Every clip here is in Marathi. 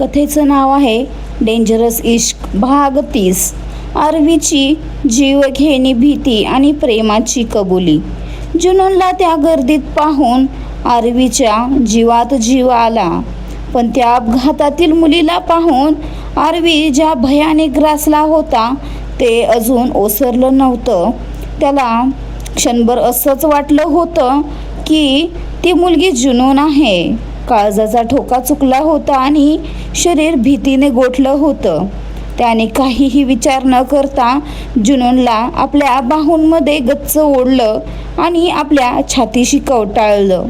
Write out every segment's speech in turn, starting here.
कथेचं नाव आहे डेंजरस इश्क भाग 30. आरवीची जीवघेणी भीती आणि प्रेमाची कबुली. जुनूनला त्या गर्दीत पाहून आरवीच्या जीवात जीव आला, पण त्या अपघातातील मुलीला पाहून आरवी ज्या भयाने ग्रासला होता ते अजून ओसरलं नव्हतं. त्याला क्षणभर असंच वाटलं होतं की ती मुलगी जुनून आहे. काळजाचा ठोका चुकला होता आणि शरीर भीतीने गोठलं होतं. त्याने काहीही विचार न करता जुनूनला आपल्या बाहूंमध्ये गच्च ओढलं आणि आपल्या छातीशी कवटाळलं.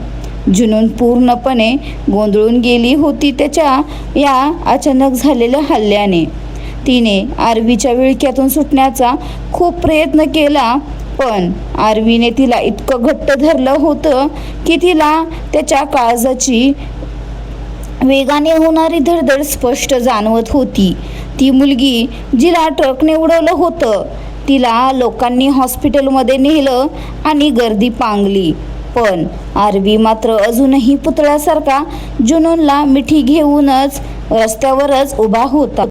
जुनून पूर्णपणे गोंधळून गेली होती त्याच्या या अचानक झालेल्या हल्ल्याने. तिने आरवीच्या विळख्यातून सुटण्याचा खूप प्रयत्न केला, पण आरवीने तिला इतकं घट्ट धरलं होतं की तिला त्याच्या काळजाची वेगाने होणारी धडधड स्पष्ट जाणवत होती. ती मुलगी जिला ट्रकने उडवलं होतं तिला लोकांनी हॉस्पिटलमध्ये नेलं आणि गर्दी पांगली, पण आरवी मात्र अजूनही पुतळ्यासारखा जुनूनला मिठी घेऊनच रस्त्यावरच उभा होता.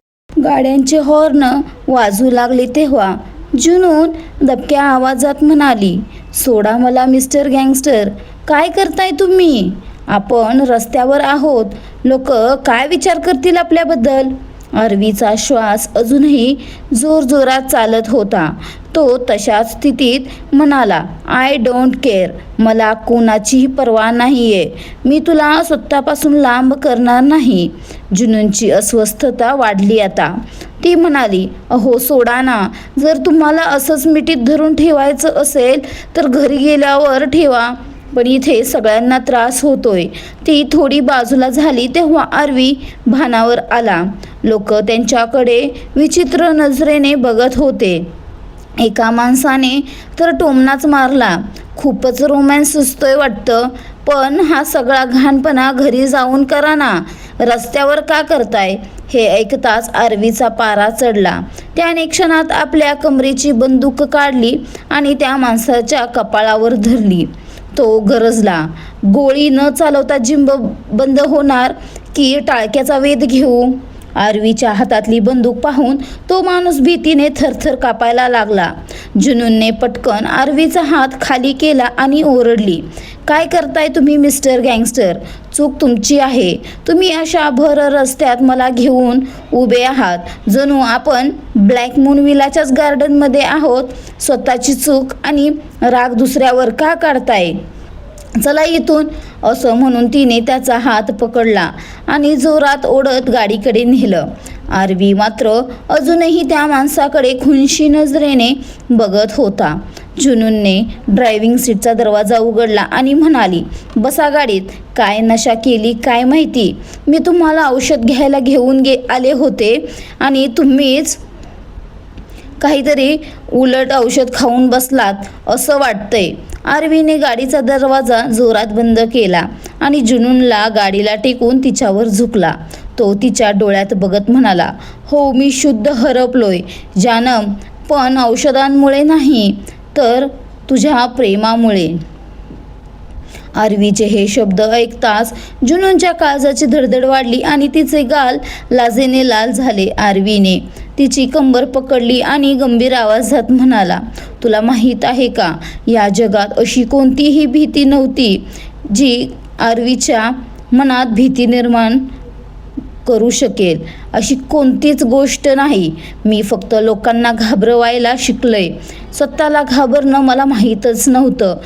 गाड्यांचे हॉर्न वाजू लागले तेव्हा जुनून दबक्या आवाजात म्हणाली, "सोडा मला मिस्टर गँगस्टर. काय करताय तुम्ही? आपण रस्त्यावर आहोत. लोक काय विचार करतील आपल्याबद्दल?" आरवीचा श्वास अजूनही जोरजोरात चालत होता. तो तशाच स्थितीत म्हणाला, "आय डोंट केअर. मला कोणाचीही पर्वा नाहीये. मी तुला स्वतःपासून लांब करणार नाही." जुनूनची अस्वस्थता वाढली आता. ती म्हणाली, "अहो सोडा ना. जर तुम्हाला असंच मिठीत धरून ठेवायचं असेल तर घरी गेल्यावर ठेवा, पण इथे सगळ्यांना त्रास होतोय." ती थोडी बाजूला झाली तेव्हा आरवी भानावर आला. लोक त्यांच्याकडे विचित्र नजरेने बघत होते. एका माणसाने तर टोमणाच मारला, "खूपच रोमॅन्स सुचतोय वाटतं, पण हा सगळा घाणपणा घरी जाऊन करा ना. रस्त्यावर का करताय?" हे ऐकताच आरवीचा पारा चढला. त्याने क्षणात आपल्या कमरेची बंदूक काढली आणि त्या माणसाच्या कपाळावर धरली. तो गरजला, "गोळी न चालवता जिंब बंद होणार की टाळक्याचा वेध घेऊ?" आरवीच्या हातातली बंदूक पाहून तो माणूस भीतीने थरथर कापायला लागला. जुनूनने पटकन आरवीचा हात खाली केला आणि ओरडली, "काय करताय तुम्ही मिस्टर गँगस्टर? चूक तुमची आहे. तुम्ही अशा भर रस्त्यात मला घेऊन उभे आहात, जणू आपण ब्लॅक मून विलाच्याच गार्डनमध्ये आहोत. स्वतःची चूक आणि राग दुसऱ्यावर का काढताय? चला इथून." असं म्हणून तिने त्याचा हात पकडला आणि जोरात ओढत गाडीकडे नेलं. आरवी मात्र अजूनही त्या माणसाकडे खुनशी नजरेने बघत होता. जुनूनने ड्रायव्हिंग सीटचा दरवाजा उघडला आणि म्हणाली, "बसा गाडीत. काय नशा केली काय माहिती. मी तुम्हाला औषध घ्यायला घेऊन आले होते आणि तुम्हीच काहीतरी उलट औषध खाऊन बसलात असं वाटतंय." आरवीने गाडीचा दरवाजा जोरात बंद केला आणि जुनूनला गाडीला टेकून तिच्यावर झुकला. तो तिच्या डोळ्यात बघत म्हणाला, "हो, मी शुद्ध हरपलोय जानम, पण औषधांमुळे नाही तर तुझ्या प्रेमामुळे." आरवीचे हे शब्द ऐकताच जुनूनच्या काळजाची धडधड वाढली आणि तिचे गाल लाजेने लाल झाले. आरवीने तिची कंबर पकडली आणि गंभीर आवाजात म्हणाला, "तुला माहीत आहे का, या जगात अशी कोणतीही भीती नव्हती जी आरवीच्या मनात भीती निर्माण करू शकेल. अशी कोणतीच गोष्ट नाही. मी फक्त लोकांना घाबरवायला शिकलोय. स्वतःला घाबरणं मला माहीतच नव्हतं.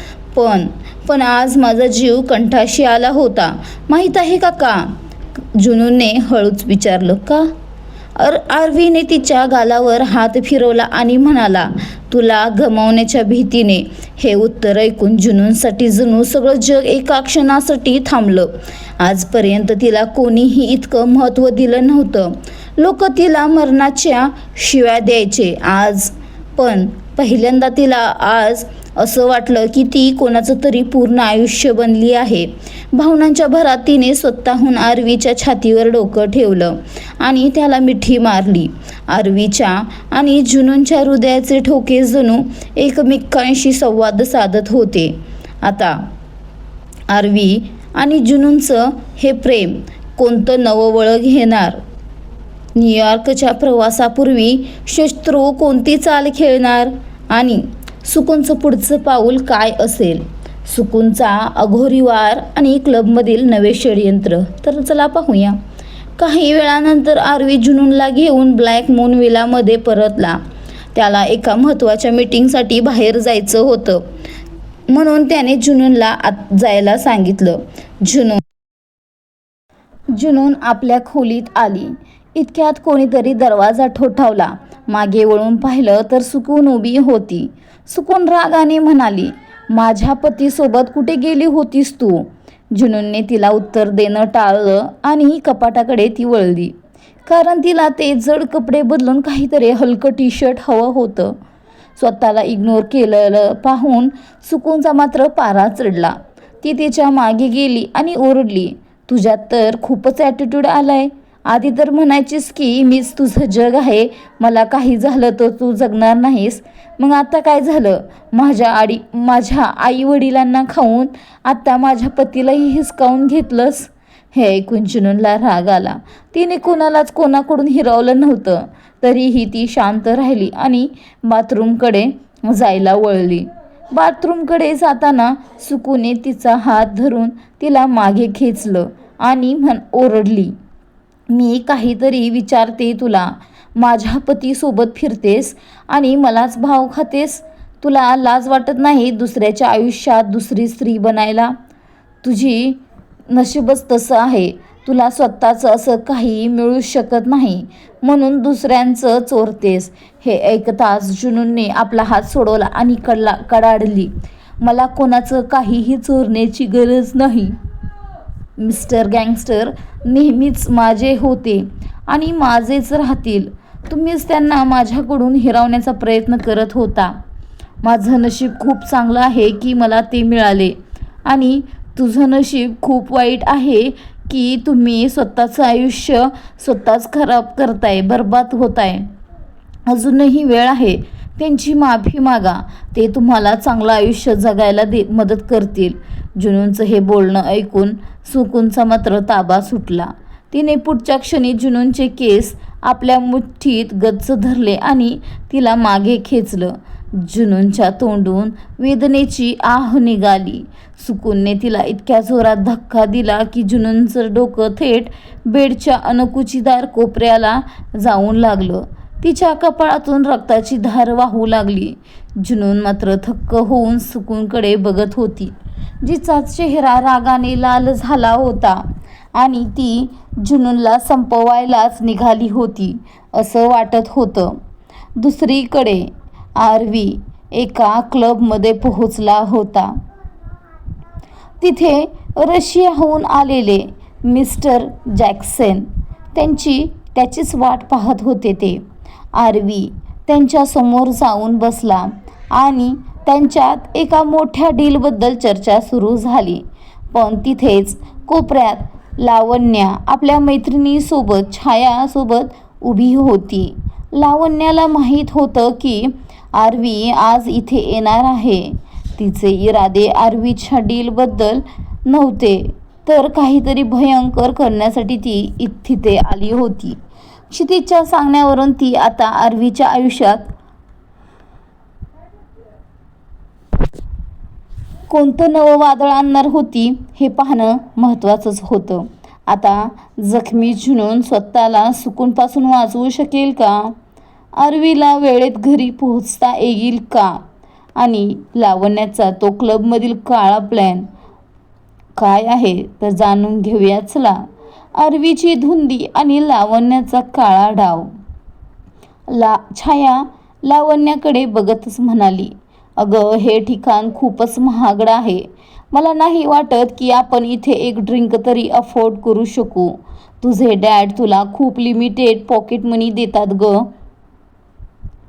पण आज माझा जीव कंठाशी आला होता. माहीत आहे का?" जुनूनने हळूच विचारलं. "का?" आरवीने तिच्या गालावर हात फिरवला आणि म्हणाला, "तुला गमावण्याच्या भीतीने." हे उत्तर ऐकून जुनूनसाठी जणू सगळं जग एका क्षणासाठी थांबलं. आजपर्यंत तिला कोणीही इतकं महत्त्व दिलं नव्हतं. लोक तिला मरणाच्या शिव्या द्यायचे पण पहिल्यांदा तिला आज असं वाटलं की ती कोणाचं तरी पूर्ण आयुष्य बनली आहे. भावनांच्या भरात तिने स्वतःहून आरवीच्या छातीवर डोकं ठेवलं आणि त्याला मिठी मारली. आरवीच्या आणि जुनूनच्या हृदयाचे ठोके जणू एकमेकांशी संवाद साधत होते. आता आरवी आणि जुनूनचं हे प्रेम कोणतं नवं वळण घेणार? न्यूयॉर्कच्या प्रवासापूर्वी शत्रू कोणती चाल खेळणार? आणि सुकूनचं पुढचं पाऊल काय असेल? सुकूनचा अघोरी वार आणि क्लबमधील नवे षडयंत्र. तर चला पाहूया. काही वेळानंतर आरवी जुनूनला घेऊन ब्लॅक मून विलामध्ये परतला. त्याला एका महत्त्वाच्या मीटिंगसाठी बाहेर जायचं होतं, म्हणून त्याने जुनूनला आत जायला सांगितलं. जुनून आपल्या खोलीत आली. इतक्यात कोणीतरी दरवाजा ठोठावला. मागे वळून पाहिलं तर सुकून उभी होती. सुकून रागाने म्हणाली, माझ्या पतीसोबत कुठे गेली होतीस तू? जुनूनने तिला उत्तर देणं टाळलं आणि कपाटाकडे ती वळली, कारण तिला ते जड कपडे बदलून काहीतरी हलकं टी शर्ट हवं होतं. स्वतःला इग्नोर केलेलं पाहून सुकूनचा मात्र पारा चढला. ती तिच्या मागे गेली आणि ओरडली, तुझ्यात तर खूपच ॲटिट्यूड आलाय. आधी तर म्हणायचीस की मीच तुझं जग आहे, मला काही झालं तर तू जगणार नाहीस. मग आता काय झालं? माझ्या आई वडिलांना खाऊन आता माझ्या पतीलाही हिसकावून घेतलंस. हे ऐकून जुनूनला राग आला. तिने कोणाकडून हिरावलं नव्हतं. तरीही ती शांत राहिली आणि बाथरूमकडे जायला वळली. बाथरूमकडे जाताना सुकूने तिचा हात धरून तिला मागे खेचलं आणि ओरडली, मी काहीतरी विचारते तुला. माझ्या पतीसोबत फिरतेस आणि मलाच भाव खातेस. तुला लाज वाटत नाही दुसऱ्याच्या आयुष्यात दुसरी स्त्री बनायला? तुझी नशीबच तसं आहे. तुला स्वतःचं असं काही मिळू शकत नाही, म्हणून दुसऱ्यांचं चोरतेस. हे ऐकताच जुनूनने आपला हात सोडवला आणि कडाडली, मला कोणाचं काहीही चोरण्याची गरज नाही. मिस्टर गँगस्टर नेहमीच माझे होते आणि माझेच राहतील. तुम्हीच त्यांना माझ्याकडून हिरावण्याचा प्रयत्न करत होता. माझं नशीब खूप चांगलं आहे की मला ते मिळाले, आणि तुझं नशीब खूप वाईट आहे की तुम्ही स्वतःचं आयुष्य स्वतःच खराब करताय, बर्बाद होताय. अजूनही वेळ आहे. त्यांची माफी मागा. ते तुम्हाला चांगलं आयुष्य जगायला मदत करतील. जुनूनचं हे बोलणं ऐकून सुकूनचा मात्र ताबा सुटला. तिने पुढच्या क्षणी जुनूनचे केस आपल्या मुठीत गच्च धरले आणि तिला मागे खेचलं. जुनूनच्या तोंडून वेदनेची आह निघाली. सुकूनने तिला इतक्या जोरात धक्का दिला की जुनूनचं डोकं थेट बेडच्या अणकुचीदार कोपऱ्याला जाऊन लागलं. तिच्या कपाळातून रक्ताची धार वाहू लागली. जुनून मात्र थक्क होऊन सुकूनकडे बघत होती, जिचा चेहरा रागाने लाल झाला होता आणि ती जुनूनला संपवायलाच निघाली होती असं वाटत होतं. दुसरीकडे आरवी एका क्लबमध्ये पोहोचला होता. तिथे रशियाहून आलेले मिस्टर जॅक्सन त्याचीच वाट पाहत होते. ते आरवी त्यांच्यासमोर जाऊन बसला आणि त्यांच्यात एका मोठ्या डीलबद्दल चर्चा सुरू झाली. पण तिथेच कोपऱ्यात लावण्या आपल्या मैत्रिणीसोबत छायासोबत उभी होती. लावण्याला माहीत होतं की आरवी आज इथे येणार आहे. तिचे इरादे आरवीच्या डीलबद्दल नव्हते, तर काहीतरी भयंकर करण्यासाठी ती तिथे आली होती. क्षितिजच्या सांगण्यावरून ती आता आरवीच्या आयुष्यात कोणतं नवं वादळ आणणार होती हे पाहणं महत्त्वाचंच होतं. आता जखमी जुनून स्वतःला सुकूनपासून वाचवू शकेल का? आरवीला वेळेत घरी पोहोचता येईल का? आणि लावण्याचा तो क्लबमधील काळा प्लॅन काय आहे तर जाणून घेऊया चला. आरवीची धुंदी आणि लावण्याचा काळा डाव. छाया लावण्याकडे बघतच म्हणाली, अगं हे ठिकाण खूपच महागडं आहे. मला नाही वाटत की आपण इथे एक ड्रिंक तरी अफोर्ड करू शकू. तुझे डॅड तुला खूप लिमिटेड पॉकेट मनी देतात ग.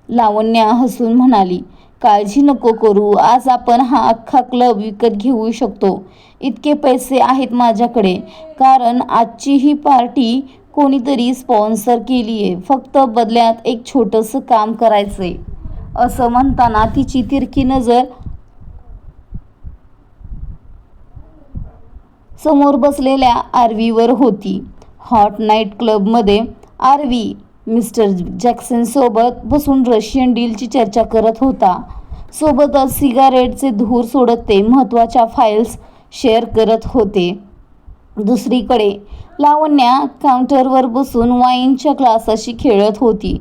लावण्या हसून म्हणाली, काळजी नको करू, आज आपण हा अख्खा क्लब विकत घेऊ शकतो. इतके पैसे आहेत माझ्याकडे, कारण आजची ही पार्टी कोणीतरी स्पॉन्सर केली आहे. फक्त बदल्यात एक छोटंसं काम करायचंय. असं म्हणताना तिची तिरकी नजर समोर बसलेल्या आरवीवर होती. हॉट नाईट क्लबमध्ये आरवी मिस्टर जॅक्सनसोबत बसून रशियन डीलची चर्चा करत होता. सोबतच सिगारेटचे धूर सोडत ते महत्त्वाच्या फाईल्स शेअर करत होते. दुसरीकडे लावण्या काउंटरवर बसून वाईनच्या ग्लासाशी खेळत होती.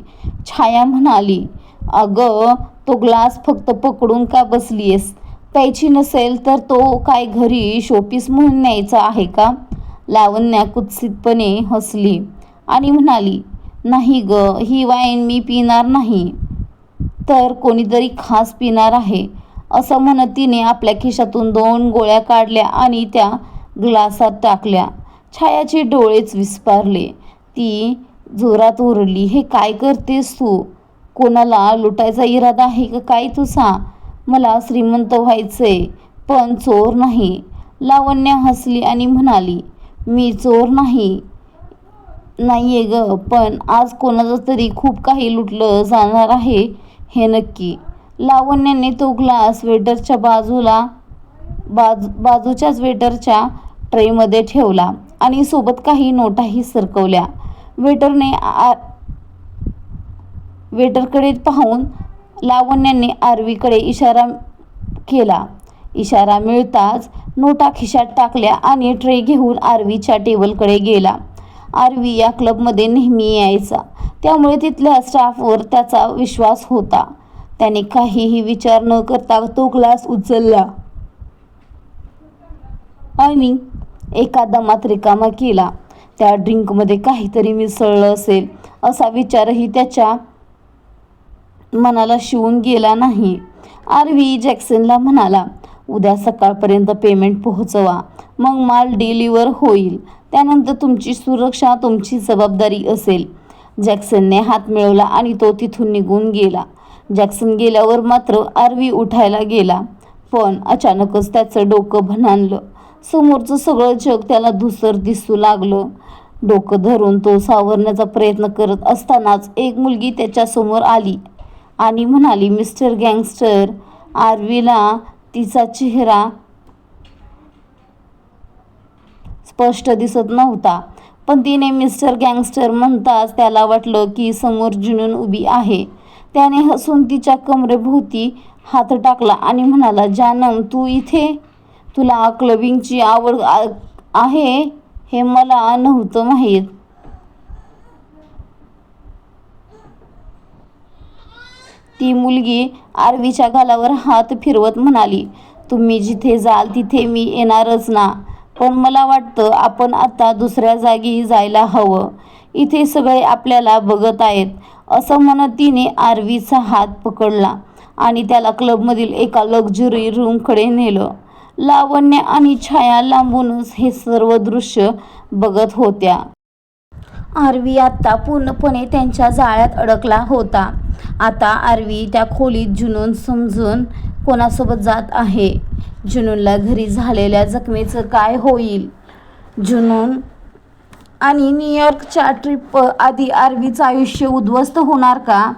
छाया म्हणाली, अगं, तो ग्लास फक्त पकडून का बसलीयस? प्यायची नसेल तर तो काय घरी शोपीस म्हणून न्यायचा आहे का? लावण्या कुत्सितपणे हसली आणि म्हणाली, नाही ग, ही वाईन मी पिणार नाही, तर कोणीतरी खास पिणार आहे. असं म्हणत तिने आपल्या खिशातून 2 गोळ्या काढल्या आणि त्या ग्लासात टाकल्या. छायाचे डोळेच विस्फारले. ती जोरात ओरडली, हे काय करतेस तू? कोणाला लुटायचा इरादा आहे का काय तुझा? मला श्रीमंत व्हायचंय, पण चोर नाही. लावण्य हसली आणि म्हणाली, मी चोर नाहीये ग, पण आज कोणाचं तरी खूप काही लुटलं जाणार आहे हे नक्की. लावण्याने तो ग्लास वेटरच्या बाजूच्याच वेटरच्या ट्रेमध्ये ठेवला आणि सोबत काही नोटाही सरकवल्या. वेटरकडे पाहून लावण्याने आरवीकडे इशारा केला. इशारा मिळताच नोटा खिशात टाकल्या आणि ट्रे घेऊन आरवीच्या टेबलकडे गेला. आरवी या क्लबमध्ये नेहमी यायचा, त्यामुळे तिथल्या स्टाफवर त्याचा विश्वास होता. त्याने काहीही विचार न करता तो ग्लास उचलला आणि एका दमात रिकामा केला. त्या ड्रिंकमध्ये काहीतरी मिसळलं असेल असा विचारही त्याच्या मनाला शिवून गेला नाही. आरवी जॅक्सनला म्हणाला, उद्या सकाळपर्यंत पेमेंट पोहोचवा, मग माल डिलिव्हर होईल. त्यानंतर तुमची सुरक्षा तुमची जबाबदारी असेल. जॅक्सनने हात मिळवला आणि तो तिथून निघून गेला. जॅक्सन गेल्यावर मात्र आरवी उठायला गेला, पण अचानकच त्याचं डोकं भणाणलं. समोरचं सगळं जग त्याला धूसर दिसू लागलं. डोकं धरून तो सावरण्याचा प्रयत्न करत असतानाच एक मुलगी त्याच्यासमोर आली आणि म्हणाली, मिस्टर गँगस्टर. आरवीला तिचा चेहरा स्पष्ट दिसत नव्हता, पण तिने मिस्टर गँगस्टर म्हणताच त्याला वाटलं की समोर जुनून उभी आहे. त्याने हसून तिच्या कमरेभोवती हात टाकला आणि म्हणाला, जानम, तू इथे? तुला क्लबिंगची आवड आहे हे मला नव्हतं माहीत. ती मुलगी आरवीच्या गालावर हात फिरवत म्हणाली, तुम्ही जिथे जाल तिथे मी येणारच ना, पण मला वाटतं आपण आता दुसऱ्या जागी जायला हवं. इथे सगळे आपल्याला बघत आहेत. असं म्हणत तिने आरवीचा हात पकडला आणि त्याला क्लबमधील एका लक्झरी रूमकडे नेलं. लावण्य आणि छाया लांबूनच हे सर्व दृश्य बघत होत्या. आरवी आता पूर्णपणे त्यांच्या जाळ्यात अडकला होता. आता आरवी त्या खोलीत जुनून समजून कोणासोबत जात आहे. जुनूनला घरी झालेल्या जखमेचं काय होईल? जुनून आणि न्यूयॉर्कच्या ट्रिप आधी आरवीचं आयुष्य उद्ध्वस्त होणार का?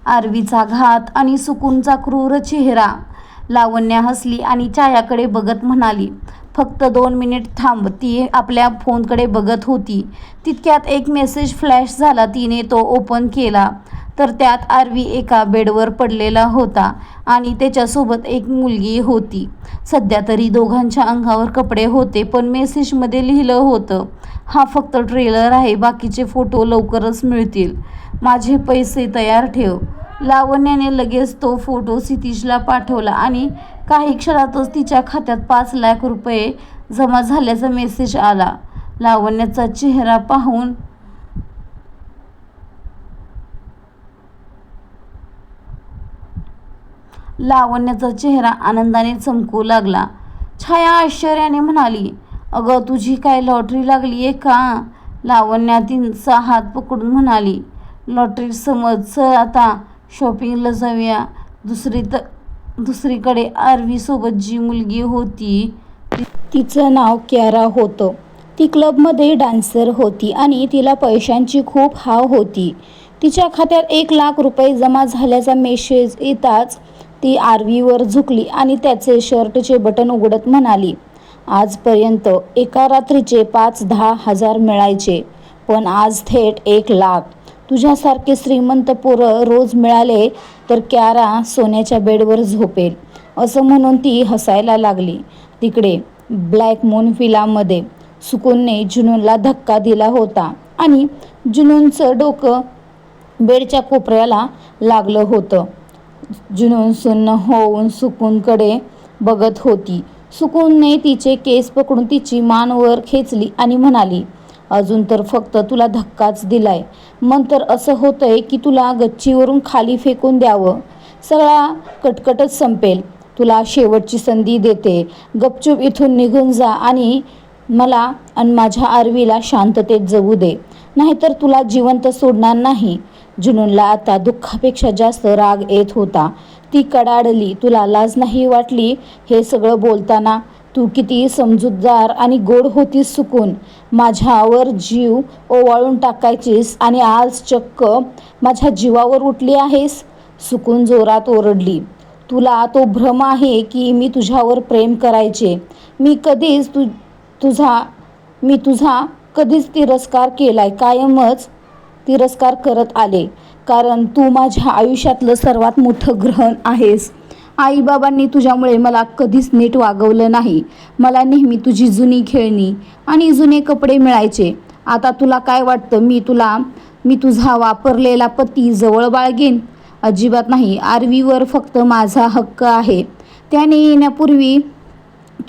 आरवीचा घात आणि सुकूनचा क्रूर चेहरा. लावण्या हसली आणि छायाकडे बघत म्हणाली, फक्त 2 मिनिट थांब. ती आपल्या फोनकडे बघत होती. तितक्यात एक मेसेज फ्लॅश झाला. तिने तो ओपन केला तर त्यात आरवी एका बेडवर पडलेला होता आणि त्याच्यासोबत एक मुलगी होती. सध्या तरी दोघांच्या अंगावर कपडे होते, पण मेसेजमध्ये लिहिलं होतं, हा फक्त ट्रेलर आहे, बाकीचे फोटो लवकरच मिळतील. माझे पैसे तयार ठेव. लावण्याने लगेच तो फोटो क्षितिजला पाठवला आणि काही क्षणातच तिच्या खात्यात 5 लाख रुपये जमा झाल्याचा मेसेज आला. लावण्याचा चेहरा पाहून लावण्याचा चेहरा आनंदाने चमकू लागला. छाया आश्चर्याने म्हणाली, अगं, तुझी काय लॉटरी लागली आहे का? लावण्या तिचा हात पकडून म्हणाली, लॉटरी समज. चल आता शॉपिंगला जाऊया. दुसरीकडे आरवीसोबत जी मुलगी होती तिचं नाव क्यारा होतं. ती क्लबमध्ये डान्सर होती आणि तिला पैशांची खूप हाव होती. तिच्या खात्यात 1 लाख रुपये जमा झाल्याचा मेसेज येताच ती आरवीवर झुकली आणि त्याचे शर्टचे बटन उघडत म्हणाली, आजपर्यंत एका रात्रीचे 5-10 हजार मिळायचे, पण आज थेट 1,00,000. तुझ्यासारखे श्रीमंत पोरं रोज मिळाले तर क्यारा सोन्याच्या बेडवर झोपेल, असं म्हणून ती हसायला लागली. तिकडे ब्लॅक मून फिल्ममध्ये सुकूनने जुनूनला धक्का दिला होता आणि जुनूनचं डोकं बेडच्या कोपऱ्याला लागलं होतं. जुनून सुन्न होऊन सुकूनकडे बघत होती. सुकूनने तिचे केस पकडून तिची मान वर खेचली आणि म्हणाली, अजून तर फक्त तुला धक्काच दिलाय, मग तर असं होतंय की तुला गच्चीवरून खाली फेकून द्यावं. सगळा कटकटच संपेल. तुला शेवटची संधी देते. गपचूप इथून निघून जा आणि मला आणि माझ्या आरवीला शांततेत जगू दे, नाहीतर तुला जिवंत सोडणार नाही. जुनूनला आता दुःखापेक्षा जास्त राग येत होता. ती कडाडली, तुला लाज नाही वाटली हे सगळं बोलताना? तू किती समजूतदार आणि गोड होतीस सुकून. माझ्यावर जीव ओवाळून टाकायचीस आणि आज चक्क माझ्या जीवावर उठली आहेस. सुकून जोरात ओरडली, तुला तो भ्रम आहे की मी तुझ्यावर प्रेम करायचे. मी तुझा कधीच तिरस्कार केलाय, कायमच तिरस्कार करत आले, कारण तू माझ्या आयुष्यातलं सर्वात मोठं ग्रहण आहेस. आईबाबांनी तुझ्यामुळे मला कधीच नीट वागवलं नाही. मला नेहमी तुझी जुनी खेळणी आणि जुने कपडे मिळायचे. आता तुला काय वाटतं मी तुझा वापरलेला पती जवळ बाळगेन? अजिबात नाही. आरवीवर फक्त माझा हक्क आहे. त्याने येण्यापूर्वी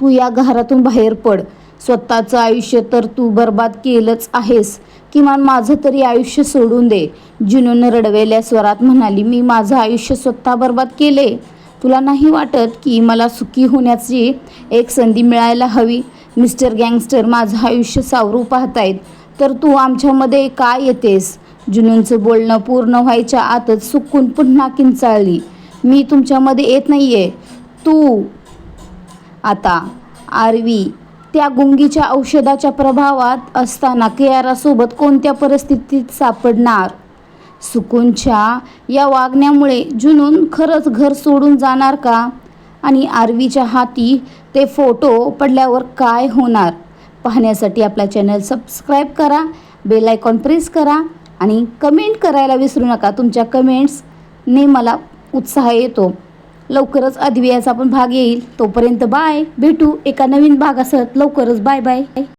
तू या घरातून बाहेर पड. स्वतःचं आयुष्य तर तू बर्बाद केलंच आहेस, किमान माझं तरी आयुष्य सोडून दे. जुनून रडवेल्या स्वरात म्हणाली, मी माझं आयुष्य स्वतः बर्बाद केले? तुला नाही वाटत की मला सुखी होण्याची एक संधी मिळायला हवी? मिस्टर गँगस्टर माझं आयुष्य सावरू पाहतायत तर तू आमच्यामध्ये काय येतेस? जुनूनचं बोलणं पूर्ण व्हायच्या आतच सुकून पुन्हा किंचाळली, मी तुमच्यामध्ये येत नाहीये. तू आता आरवी त्या गुंगीच्या औषधाच्या प्रभावात असताना क्यारासोबत कोणत्या परिस्थितीत सापडणार? सुकूनच्या या वागण्यामुळे जुनून खरंच घर सोडून जाणार का? आणि आरवीच्या हाती ते फोटो पडल्यावर काय होणार? पाहण्यासाठी आपला चॅनल सबस्क्राईब करा, बेल आयकॉन प्रेस करा आणि कमेंट करायला विसरू नका. तुमच्या कमेंट्सने मला उत्साह येतो. लवकरच अद्वियाचा पण भाग येईल. तोपर्यंत बाय. भेटू एका नवीन भागासह लवकरच. Bye bye.